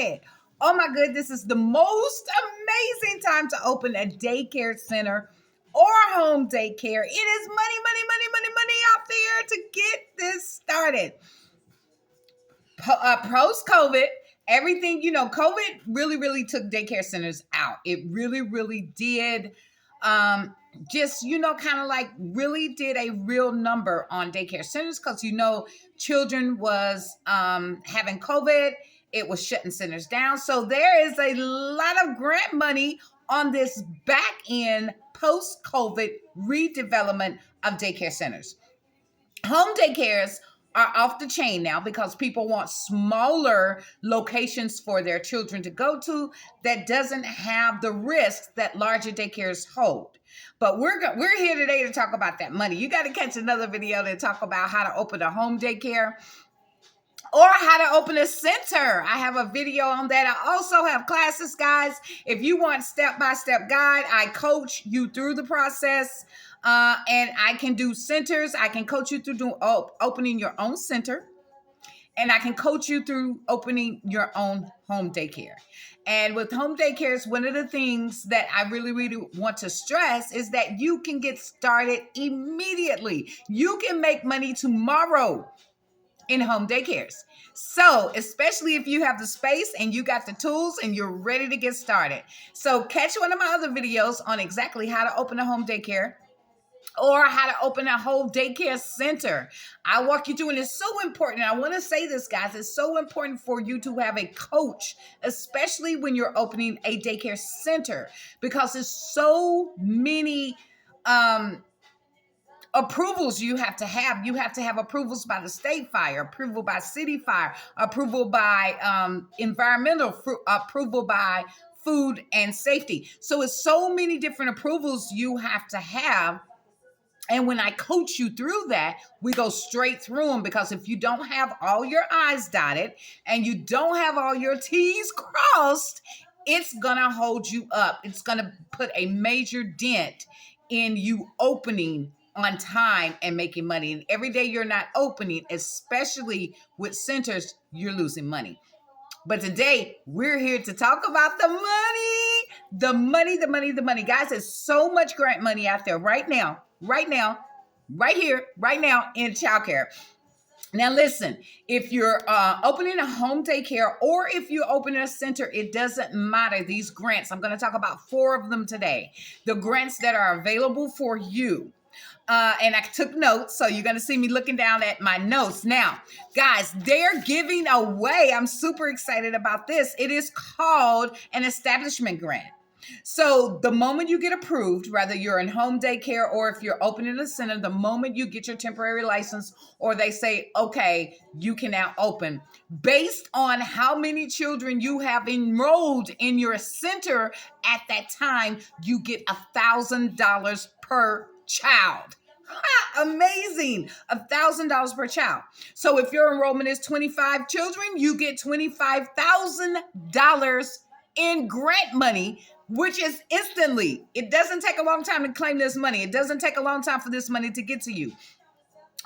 started. Oh my goodness, this is the most amazing time to open a daycare center or home daycare. It is money, money, money, money, money out there to get this started. Post COVID, everything, COVID really, really took daycare centers out. It really, really did. Just, kind of like really did a real number on daycare centers because, children was having COVID. It was shutting centers down. So there is a lot of grant money on this back end post COVID redevelopment of daycare centers. Home daycares are off the chain now because people want smaller locations for their children to go to that doesn't have the risks that larger daycares hold. But we're here today to talk about that money. You got to catch another video to talk about how to open a home daycare or how to open a center. I have a video on that. I also have classes, guys. If you want step-by-step guide, I coach you through the process. And I can do centers. I can coach you through opening your own center. And I can coach you through opening your own home daycare. And with home daycares, one of the things that I really, really want to stress is that you can get started immediately. You can make money tomorrow in home daycares. So, especially if you have the space and you got the tools and you're ready to get started. So, catch one of my other videos on exactly how to open a home daycare or how to open a whole daycare center. I walk you through, and it's so important. I want to say this, guys. It's so important for you to have a coach, especially when you're opening a daycare center, because there's so many approvals you have to have. You have to have approvals by the state fire, approval by city fire, approval by environmental, approval by food and safety. So it's so many different approvals you have to have. And when I coach you through that, we go straight through them, because if you don't have all your I's dotted and you don't have all your T's crossed, it's going to hold you up. It's going to put a major dent in you opening on time and making money. And every day you're not opening, especially with centers, you're losing money. But today we're here to talk about the money, the money, the money, the money. Guys, there's so much grant money out there right now, right here, right now in childcare. Now, listen, if you're opening a home daycare or if you're opening a center, it doesn't matter. These grants, I'm going to talk about 4 of them today. The grants that are available for you. And I took notes, so you're going to see me looking down at my notes. Now, guys, they're giving away, I'm super excited about this. It is called an establishment grant. So the moment you get approved, whether you're in home daycare or if you're opening a center, the moment you get your temporary license or they say, okay, you can now open, based on how many children you have enrolled in your center at that time, you get $1,000 per child. Amazing. $1,000 per child. So if your enrollment is 25 children, you get $25,000 in grant money, which is instantly. It doesn't take a long time to claim this money. It doesn't take a long time for this money to get to you.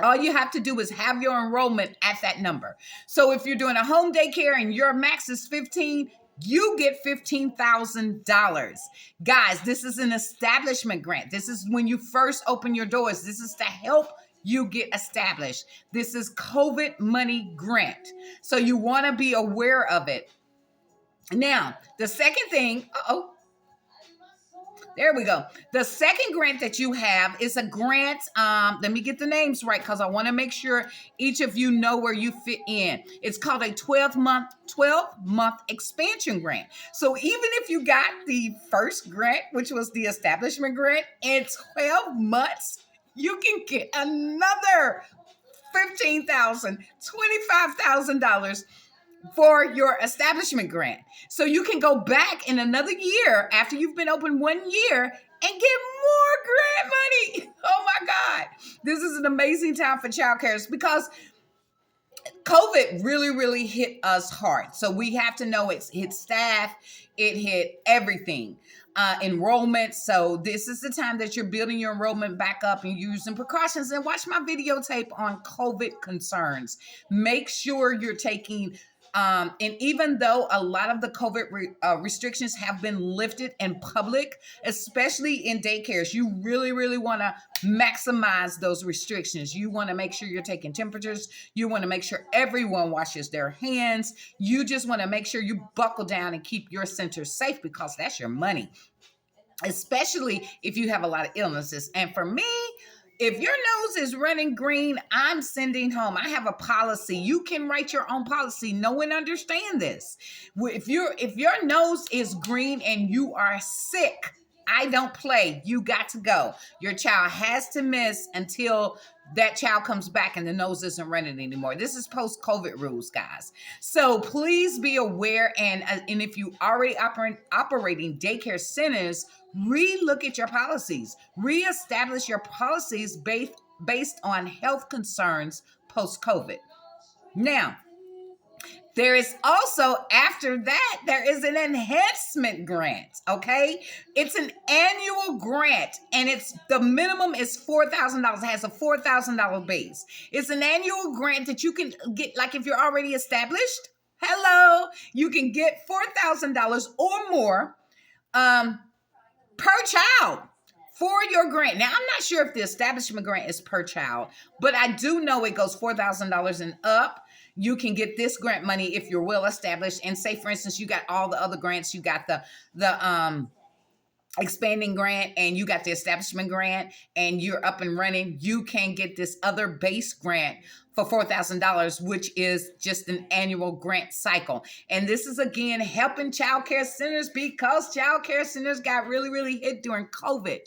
All you have to do is have your enrollment at that number. So if you're doing a home daycare and your max is 15, you get $15,000. Guys, this is an establishment grant. This is when you first open your doors. This is to help you get established. This is COVID money grant. So you want to be aware of it. Now, the second thing, there we go. The second grant that you have is a grant. Let me get the names right because I want to make sure each of you know where you fit in. It's called a 12-month expansion grant. So even if you got the first grant, which was the establishment grant, in 12 months, you can get another $15,000, $25,000 for your establishment grant. So you can go back in another year after you've been open 1 year and get more grant money. Oh my God. This is an amazing time for childcare because COVID really, really hit us hard. So we have to know it hit staff, it hit everything. Enrollment. So this is the time that you're building your enrollment back up and using precautions. And watch my videotape on COVID concerns. Make sure you're taking And even though a lot of the COVID restrictions have been lifted in public, especially in daycares, you really, really want to maximize those restrictions. You want to make sure you're taking temperatures. You want to make sure everyone washes their hands. You just want to make sure you buckle down and keep your center safe because that's your money, especially if you have a lot of illnesses. And for me, if your nose is running green, I'm sending home. I have a policy. You can write your own policy. No one understand this. If your nose is green and you are sick, I don't play. You got to go. Your child has to miss until that child comes back and the nose isn't running anymore. This is post-COVID rules, guys. So please be aware. And if you already operating daycare centers, re-look at your policies. Reestablish your policies based on health concerns post-COVID. Now, there is also, after that, there is an enhancement grant, okay? It's an annual grant, and the minimum is $4,000. It has a $4,000 base. It's an annual grant that you can get, like if you're already established, hello, you can get $4,000 or more per child for your grant. Now, I'm not sure if the establishment grant is per child, but I do know it goes $4,000 and up. You can get this grant money if you're well established. And say, for instance, you got all the other grants. You got the expanding grant and you got the establishment grant and you're up and running. You can get this other base grant for $4,000, which is just an annual grant cycle. And this is, again, helping childcare centers because childcare centers got really, really hit during COVID.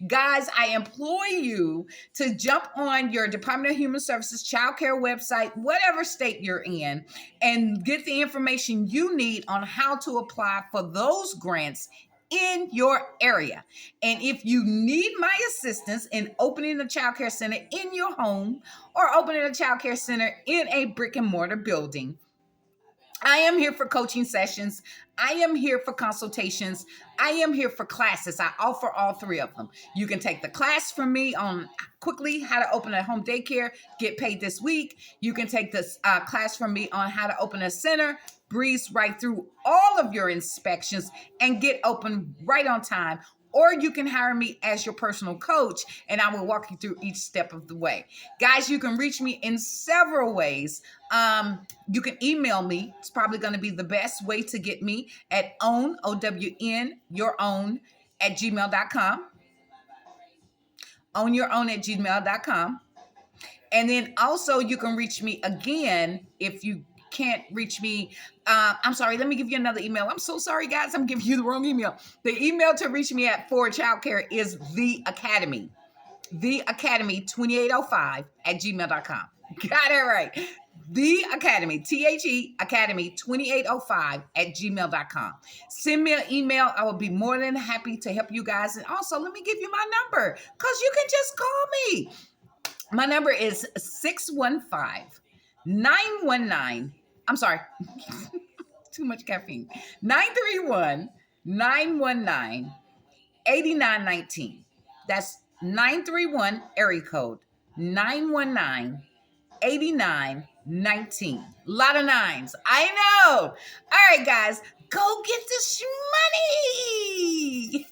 Guys, I implore you to jump on your Department of Human Services childcare website, whatever state you're in, and get the information you need on how to apply for those grants in your area. And if you need my assistance in opening a childcare center in your home or opening a childcare center in a brick and mortar building, I am here for coaching sessions. I am here for consultations. I am here for classes. I offer all three of them. You can take the class from me on quickly how to open a home daycare, get paid this week. You can take this class from me on how to open a center, breeze right through all of your inspections and get open right on time. Or you can hire me as your personal coach and I will walk you through each step of the way. Guys, you can reach me in several ways. You can email me. It's probably going to be the best way to get me at your own at gmail.com. ownyourown@gmail.com. And then also you can reach me again if you can't reach me. I'm sorry, let me give you another email. I'm so sorry, guys. I'm giving you the wrong email. The email to reach me at for childcare is the academy 2805 at gmail.com. Got it right. The Academy, THE Academy 2805 at gmail.com. Send me an email. I will be more than happy to help you guys. And also, let me give you my number because you can just call me. My number is 615-919. I'm sorry. Too much caffeine. 931-919-8919. That's 931 area code 919-8919. A lot of nines. I know. All right, guys, go get this money.